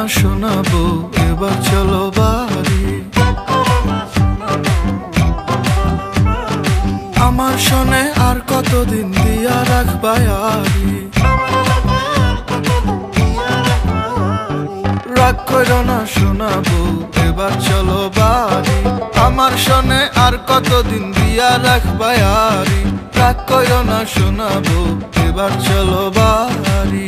শোনাবো এবার চলো বাড়ি। আমার শোনে আর কতদিন দিয়া রাখবা আরি। রাগ কইরো না শোনাবো এবার চলো বাড়ি। আমার শোনে আর কতদিন দিয়া রাখবা আরি। রাগ কইরো না শোনাবো এবার চলো বাড়ি।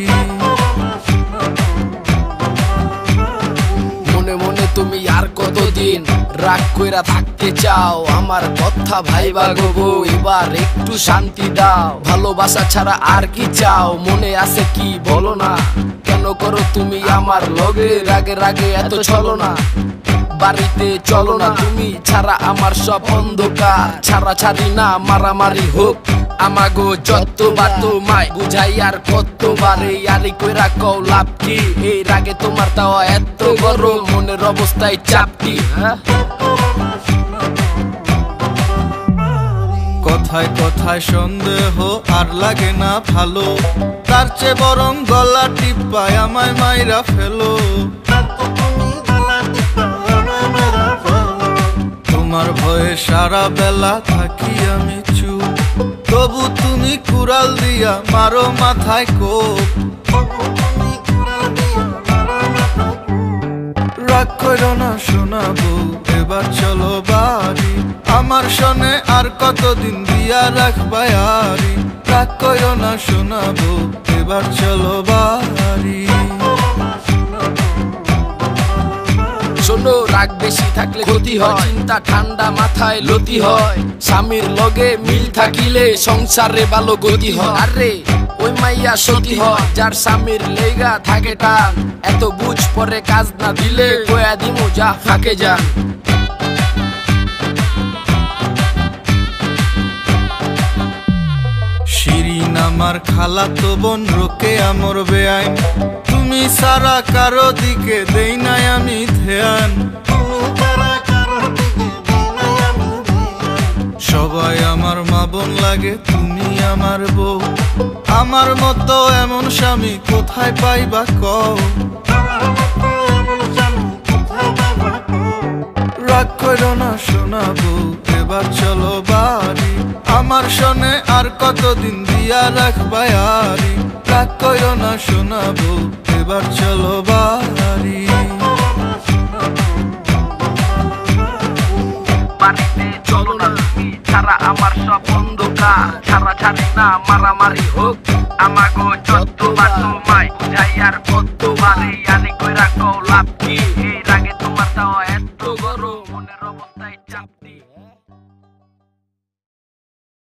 মনে মনে তুমি আর কতদিন রাগ কইরা থাকতে চাও? আমার কথা ভাইবা গো, এবার একটু শান্তি দাও। ভালোবাসা ছাড়া আর কি চাও? মনে আছে কি বলো না? কেন করো তুমি আমার লগে রাগে রাগে এত চলো না? বাড়িতে চলো না, তুমি ছাড়া আমার সব অন্ধকার। ছাড়া ছাড়ি না মারামারি হোক আমাগো যতবার, তোমায় বুঝাই আর কতবার। এই আরি কইরা কও লাভ কি? এই রাগে তোমার তাওয়া এত গরম, মনের অবস্থায় চাপ কি? কথায় কথায় সন্দেহ আর লাগে না ভালো। তার চেয়ে বরং গলা টিপায় আমায় মাইরা ফেলো। তোমার ভয়ে সারা বেলা থাকি আমি চুপ, তবু তুমি কুড়াল দিয়া মারো মাথায় কোপ। রাগ কইরো না শোনাবো এবার চলো বাড়ি। আমার শোনে আর কতদিন দিয়া রাখবা আরি। রাগ কইরো না শোনাবো এবার চলো বাড়ি। শোনো, রাগ বেশি থাকলে ক্ষতি হয়, চিন্তা ঠান্ডা মাথায় লতি হয়। স্বামীর লগে মিল থাকিলে সংসারে ভালো গতি হয়। আরে ওই মাইয়া সতী হয় যার স্বামীর লেগা থাকে টান। এত বুঝ পরে কাজ না দিলে কয়া দিমু যা ফাঁকে যান। শিরিন আমার খালাতো বোন, রোকেয়া মোর বেআইন। তুমি সারা কারো দিকে দেই নাই আমি ধ্যান। সবাই আমার মা বোন লাগে, তুমি আমার বউ। আমার মতো এমন স্বামী কোথায় পাইবা কও? রাগ কইরো না শোনাবো এবার চলো বাড়ি। আমার শোনে আর কতদিন দিয়া রাখবা আরি। রাগ কইরো না শোনাবো এবার চলো বাড়ি। বাড়িতে চলো না, তুমি ছাড়া আমার সব অন্ধকার। ছাড়া ছাড়ি না মারামারি হোক আমাগো যতবার, তোমায় বুঝাই আর কতবার। এই আলি কইরা কও লাভ কি?